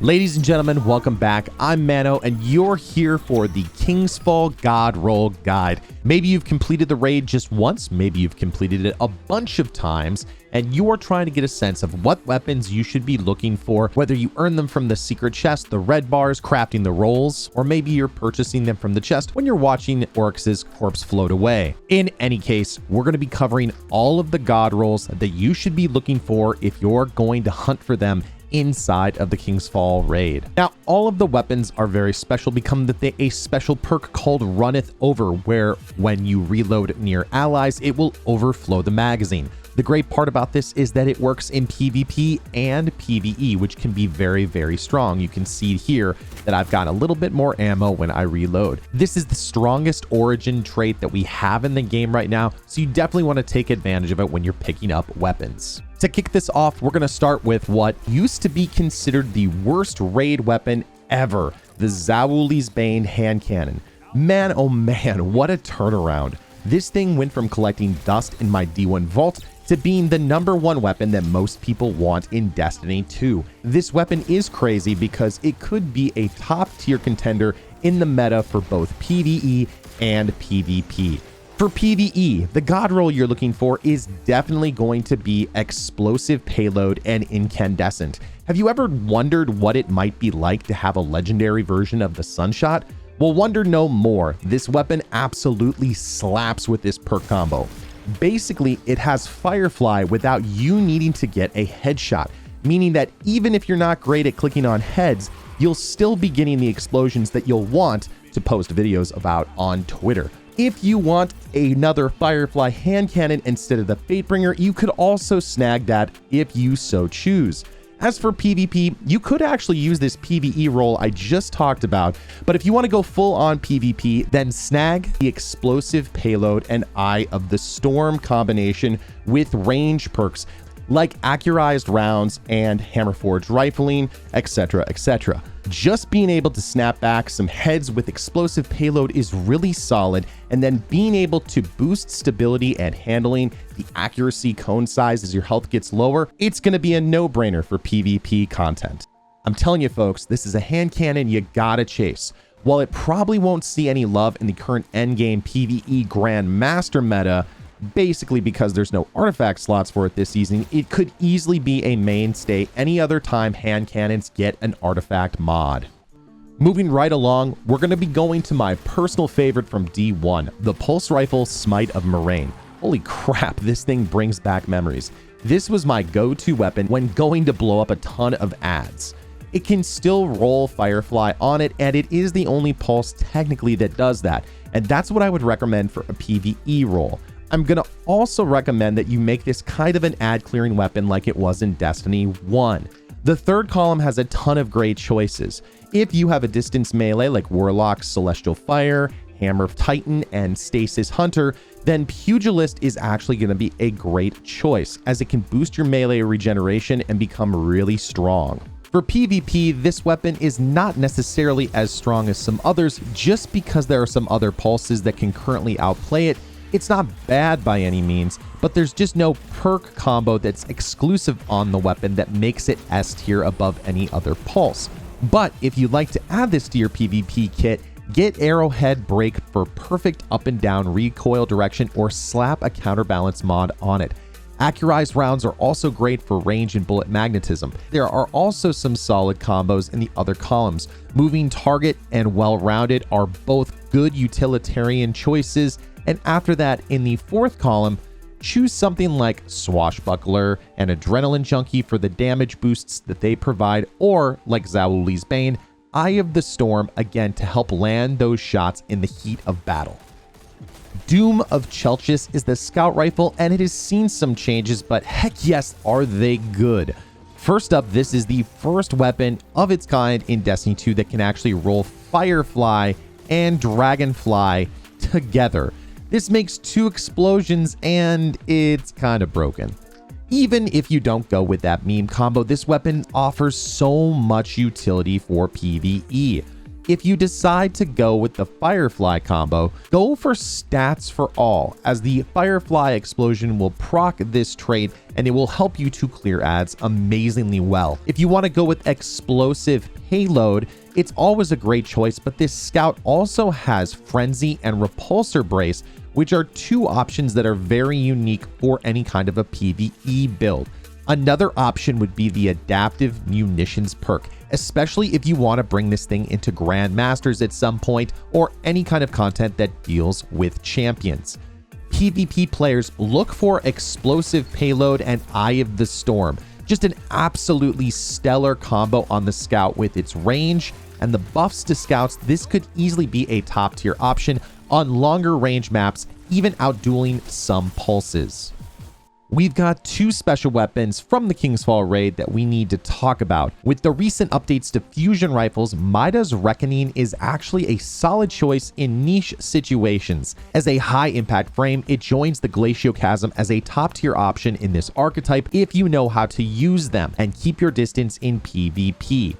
Ladies and gentlemen, welcome back. I'm Mano, and you're here for the King's Fall God Roll Guide. Maybe you've completed the raid just once, maybe you've completed it a bunch of times, and you're trying to get a sense of what weapons you should be looking for, whether you earn them from the secret chest, the red bars, crafting the rolls, or maybe you're purchasing them from the chest when you're watching Oryx's corpse float away. In any case, we're going to be covering all of the God rolls that you should be looking for if you're going to hunt for them inside of the King's Fall raid. Now, all of the weapons are very special because of a special perk called Runneth Over, where when you reload near allies, it will overflow the magazine. The great part about this is that it works in PvP and PvE, which can be very, very strong. You can see here that I've got a little bit more ammo when I reload. This is the strongest origin trait that we have in the game right now, so you definitely want to take advantage of it when you're picking up weapons. To kick this off, we're going to start with what used to be considered the worst raid weapon ever, the Zaouli's Bane hand cannon. Man, oh man, what a turnaround. This thing went from collecting dust in my D1 vault to being the #1 weapon that most people want in Destiny 2. This weapon is crazy because it could be a top tier contender in the meta for both PvE and PvP. For PvE, the god roll you're looking for is definitely going to be explosive payload and incandescent. Have you ever wondered what it might be like to have a legendary version of the Sunshot? Well, wonder no more. This weapon absolutely slaps with this perk combo. Basically, it has Firefly without you needing to get a headshot, meaning that even if you're not great at clicking on heads, you'll still be getting the explosions that you'll want to post videos about on Twitter. If you want another Firefly hand cannon instead of the Fatebringer, you could also snag that if you so choose. As for PvP, you could actually use this PvE roll I just talked about, but if you want to go full on PvP, then snag the explosive payload and Eye of the Storm combination with range perks like accurized rounds and hammerforged rifling, etc, etc. Just being able to snap back some heads with explosive payload is really solid, and then being able to boost stability and handling, the accuracy cone size as your health gets lower, it's going to be a no-brainer for PvP content. I'm telling you folks, this is a hand cannon you gotta chase. While it probably won't see any love in the current endgame PvE Grandmaster meta, basically because there's no artifact slots for it this season, it could easily be a mainstay any other time hand cannons get an artifact mod. Moving right along, we're going to be going to my personal favorite from D1, the pulse rifle Smite of Merain. Holy crap, this thing brings back memories. This was my go-to weapon when going to blow up a ton of ads. It can still roll Firefly on it, and it is the only pulse technically that does that, and that's what I would recommend for a PvE roll. I'm going to also recommend that you make this kind of an ad clearing weapon like it was in Destiny 1. The third column has a ton of great choices. If you have a distance melee like Warlock, Celestial Fire, Hammer of Titan, and Stasis Hunter, then Pugilist is actually going to be a great choice as it can boost your melee regeneration and become really strong. For PvP, this weapon is not necessarily as strong as some others just because there are some other pulses that can currently outplay it. It's not bad by any means, but there's just no perk combo that's exclusive on the weapon that makes it S tier above any other pulse. But if you'd like to add this to your PvP kit, get Arrowhead Break for perfect up and down recoil direction or slap a counterbalance mod on it. Accurized rounds are also great for range and bullet magnetism. There are also some solid combos in the other columns. Moving Target and Well-Rounded are both good utilitarian choices. And after that, in the fourth column, choose something like Swashbuckler and Adrenaline Junkie for the damage boosts that they provide, or like Zaouli's Bane, Eye of the Storm, again to help land those shots in the heat of battle. Doom of Chelchis is the scout rifle, and it has seen some changes, but heck yes, are they good. First up, this is the first weapon of its kind in Destiny 2 that can actually roll Firefly and Dragonfly together. This makes 2 explosions and it's kind of broken. Even if you don't go with that meme combo, this weapon offers so much utility for PvE. If you decide to go with the Firefly combo, go for Stats for All, as the Firefly explosion will proc this trait and it will help you to clear ads amazingly well. If you want to go with Explosive Payload, it's always a great choice, but this scout also has Frenzy and Repulsor Brace, which are two options that are very unique for any kind of a PvE build. Another option would be the Adaptive Munitions perk, especially if you want to bring this thing into Grandmasters at some point or any kind of content that deals with champions. PvP players look for Explosive Payload and Eye of the Storm. Just an absolutely stellar combo on the scout with its range and the buffs to scouts. This could easily be a top tier option on longer range maps, even outdueling some pulses. We've got two special weapons from the King's Fall raid that we need to talk about. With the recent updates to fusion rifles, Midha's Reckoning is actually a solid choice in niche situations. As a high impact frame, it joins the Glacioclasm as a top tier option in this archetype if you know how to use them and keep your distance in PvP.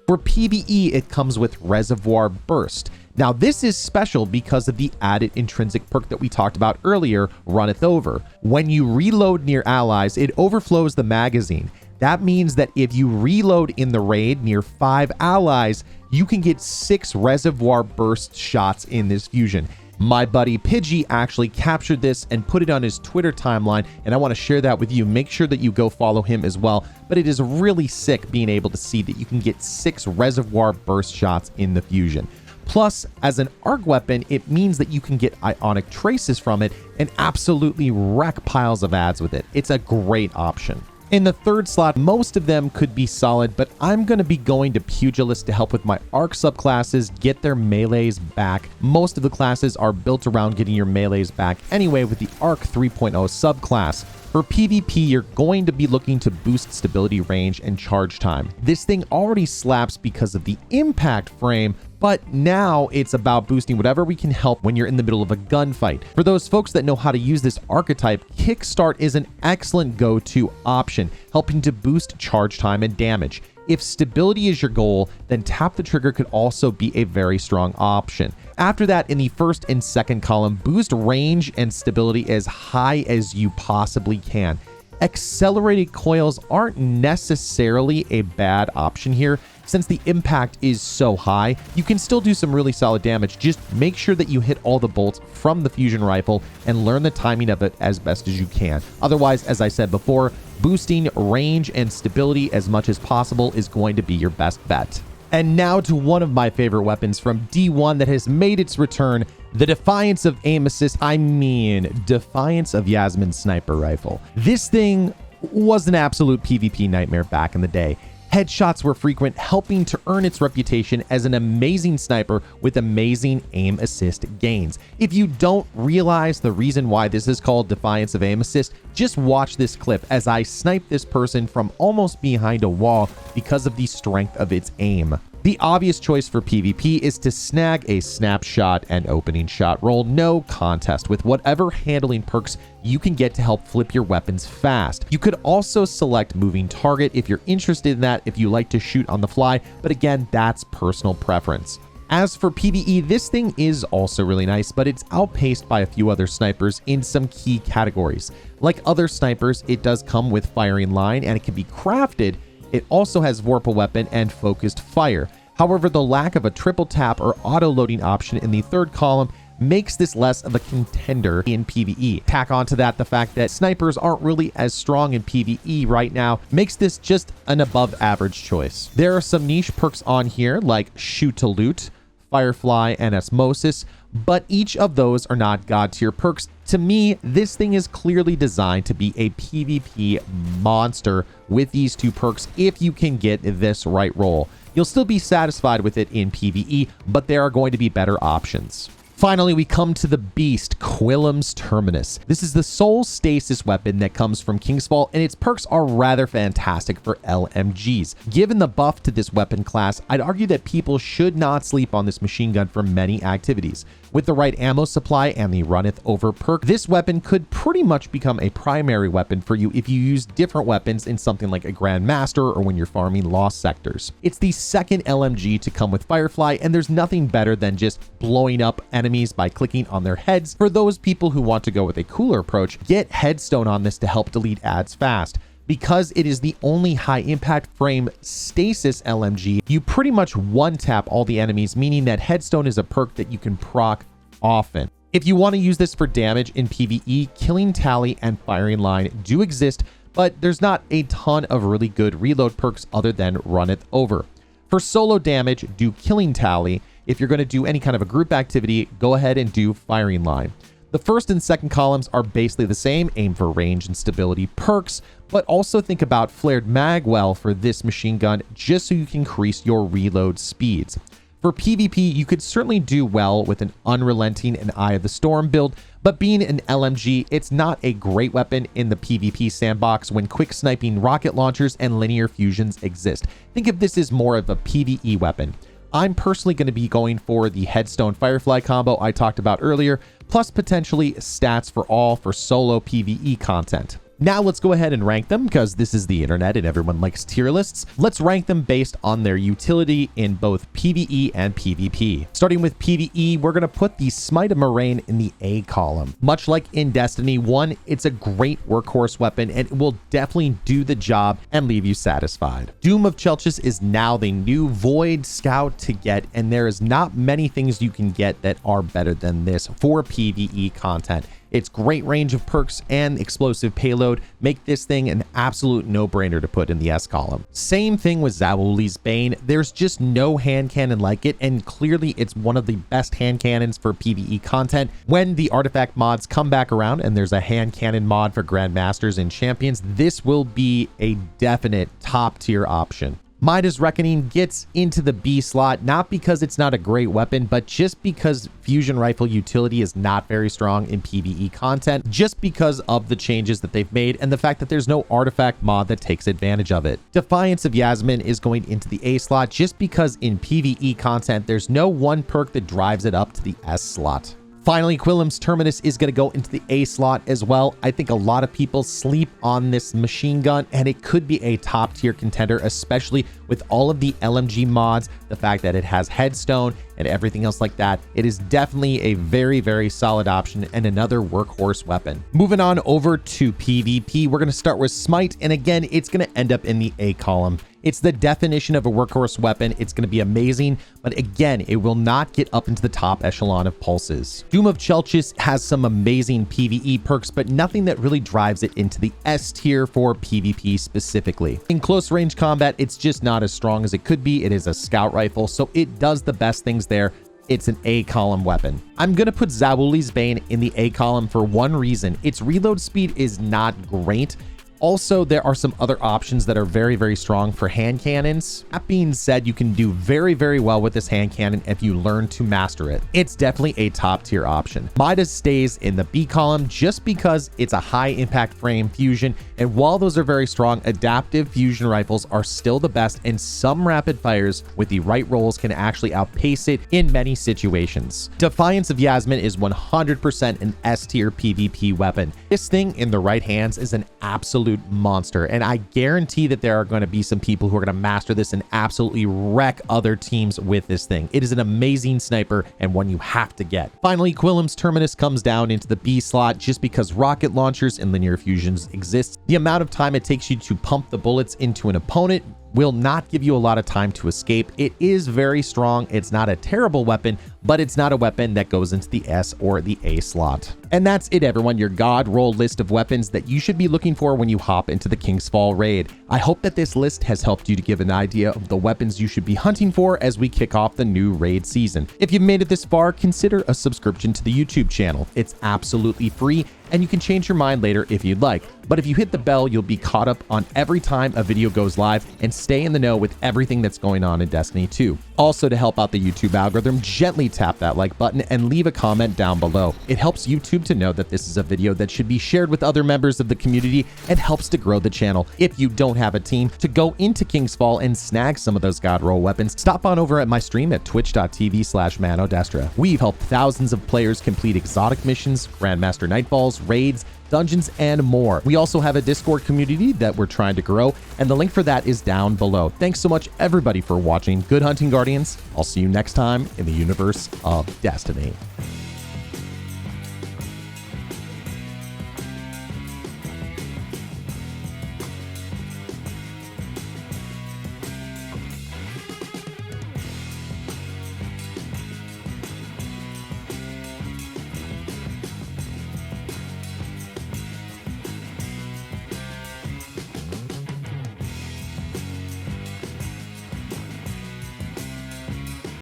For PvE, it comes with Reservoir Burst. Now, this is special because of the added intrinsic perk that we talked about earlier, Runneth Over. When you reload near allies, it overflows the magazine. That means that if you reload in the raid near 5 allies, you can get 6 Reservoir Burst shots in this fusion. My buddy Pidgey actually captured this and put it on his Twitter timeline, and I want to share that with you. Make sure that you go follow him as well. But it is really sick being able to see that you can get 6 Reservoir Burst shots in the fusion. Plus, as an arc weapon, it means that you can get ionic traces from it and absolutely wreck piles of ads with it. It's a great option. In the third slot, most of them could be solid, but I'm going to be going to Pugilist to help with my arc subclasses get their melees back. Most of the classes are built around getting your melees back anyway with the Arc 3.0 subclass. For PvP, you're going to be looking to boost stability, range, and charge time. This thing already slaps because of the impact frame, but now it's about boosting whatever we can help when you're in the middle of a gunfight. For those folks that know how to use this archetype, Kickstart is an excellent go-to option, helping to boost charge time and damage. If stability is your goal, then Tap the Trigger could also be a very strong option. After that, in the first and second column, boost range and stability as high as you possibly can. Accelerated coils aren't necessarily a bad option here. Since the impact is so high, you can still do some really solid damage. Just make sure that you hit all the bolts from the fusion rifle and learn the timing of it as best as you can. Otherwise, as I said before, boosting range and stability as much as possible is going to be your best bet. And now to one of my favorite weapons from D1 that has made its return, the Defiance of Aim Assist, Defiance of Yasmin Sniper Rifle. This thing was an absolute PvP nightmare back in the day. Headshots were frequent, helping to earn its reputation as an amazing sniper with amazing aim assist gains. If you don't realize the reason why this is called Defiance of Aim Assist, just watch this clip as I snipe this person from almost behind a wall because of the strength of its aim. The obvious choice for PvP is to snag a snapshot and opening shot roll, no contest, with whatever handling perks you can get to help flip your weapons fast. You could also select moving target if you're interested in that, if you like to shoot on the fly, but again, that's personal preference. As for PvE, this thing is also really nice, but it's outpaced by a few other snipers in some key categories. Like other snipers, it does come with firing line and it can be crafted. It also has Vorpal weapon and focused fire. However, the lack of a triple tap or auto loading option in the third column makes this less of a contender in PvE. Tack onto that the fact that snipers aren't really as strong in PvE right now makes this just an above average choice. There are some niche perks on here like Shoot to Loot, Firefly, and Osmosis, but each of those are not god tier perks. To me, this thing is clearly designed to be a PvP monster with these two perks if you can get this right roll. You'll still be satisfied with it in PvE, but there are going to be better options. Finally, we come to the beast, Quillum's Terminus. This is the sole stasis weapon that comes from King's Fall, and its perks are rather fantastic for LMGs. Given the buff to this weapon class, I'd argue that people should not sleep on this machine gun for many activities. With the right ammo supply and the runneth over perk, this weapon could pretty much become a primary weapon for you if you use different weapons in something like a Grandmaster or when you're farming lost sectors. It's the second LMG to come with Firefly, and there's nothing better than just blowing up enemies by clicking on their heads. For those people who want to go with a cooler approach, get Headstone on this to help delete ads fast. Because it is the only high impact frame stasis LMG, you pretty much one tap all the enemies, meaning that Headstone is a perk that you can proc often. If you want to use this for damage in PvE, Killing Tally and Firing Line do exist, but there's not a ton of really good reload perks other than Runneth Over. For solo damage, do Killing Tally. If you're going to do any kind of a group activity, go ahead and do Firing Line. The first and second columns are basically the same, aim for range and stability perks, but also think about Flared Magwell for this machine gun just so you can increase your reload speeds. For PvP, you could certainly do well with an Unrelenting and Eye of the Storm build, but being an LMG, it's not a great weapon in the PvP sandbox when quick sniping rocket launchers and linear fusions exist. Think of this as more of a PvE weapon. I'm personally going to be going for the Headstone Firefly combo I talked about earlier, plus potentially stats for all for solo PvE content. Now let's go ahead and rank them because this is the internet and everyone likes tier lists. Let's rank them based on their utility in both PvE and PvP. Starting with PvE, we're going to put the Smite of Merain in the A column. Much like in Destiny 1, it's a great workhorse weapon and it will definitely do the job and leave you satisfied. Doom of Chelchis is now the new Void Scout to get, and there is not many things you can get that are better than this for PvE content. Its great range of perks and explosive payload make this thing an absolute no-brainer to put in the S column. Same thing with Zaouli's Bane. There's just no hand cannon like it, and clearly it's one of the best hand cannons for PvE content. When the artifact mods come back around and there's a hand cannon mod for Grandmasters and Champions, this will be a definite top tier option. Midha's Reckoning gets into the B slot, not because it's not a great weapon, but just because fusion rifle utility is not very strong in PvE content, just because of the changes that they've made and the fact that there's no artifact mod that takes advantage of it. Defiance of Yasmin is going into the A slot just because in PvE content, there's no one perk that drives it up to the S slot. Finally, Quillum's Terminus is going to go into the A slot as well. I think a lot of people sleep on this machine gun, and it could be a top tier contender, especially with all of the LMG mods, the fact that it has Headstone and everything else like that. It is definitely a very, very solid option and another workhorse weapon. Moving on over to PvP, we're going to start with Smite, and again, it's going to end up in the A column. It's the definition of a workhorse weapon. It's going to be amazing, but again, it will not get up into the top echelon of pulses. Doom of Chelchis has some amazing PvE perks, but nothing that really drives it into the S tier for PvP specifically. In close range combat, it's just not as strong as it could be. It is a scout rifle, so it does the best things there. It's an A column weapon. I'm going to put Zaouli's Bane in the A column for one reason. Its reload speed is not great. Also, there are some other options that are very, very strong for hand cannons. That being said, you can do very, very well with this hand cannon if you learn to master it. It's definitely a top tier option. Midha stays in the B column just because it's a high impact frame fusion. And while those are very strong, adaptive fusion rifles are still the best, and some rapid fires with the right rolls can actually outpace it in many situations. Defiance of Yasmin is 100% an S tier PvP weapon. This thing in the right hands is an absolute monster, and I guarantee that there are going to be some people who are going to master this and absolutely wreck other teams with this thing. It is an amazing sniper and one you have to get. Finally, Quillum's Terminus comes down into the B slot just because rocket launchers and linear fusions exist. The amount of time it takes you to pump the bullets into an opponent will not give you a lot of time to escape. It is very strong. It's not a terrible weapon, but it's not a weapon that goes into the S or the A slot. And that's it, everyone, your God roll list of weapons that you should be looking for when you hop into the King's Fall raid. I hope that this list has helped you to give an idea of the weapons you should be hunting for as we kick off the new raid season. If you've made it this far, consider a subscription to the YouTube channel. It's absolutely free, and you can change your mind later if you'd like. But if you hit the bell, you'll be caught up on every time a video goes live and stay in the know with everything that's going on in Destiny 2. Also, to help out the YouTube algorithm, gently tap that like button and leave a comment down below. It helps YouTube to know that this is a video that should be shared with other members of the community and helps to grow the channel. If you don't have a team to go into King's Fall and snag some of those God roll weapons, stop on over at my stream at twitch.tv/ManoDestra. We've helped thousands of players complete exotic missions, Grandmaster Nightfalls, raids, dungeons, and more. We also have a Discord community that we're trying to grow, and the link for that is down below. Thanks so much, everybody, for watching. Good hunting, Guardians. I'll see you next time in the universe of Destiny.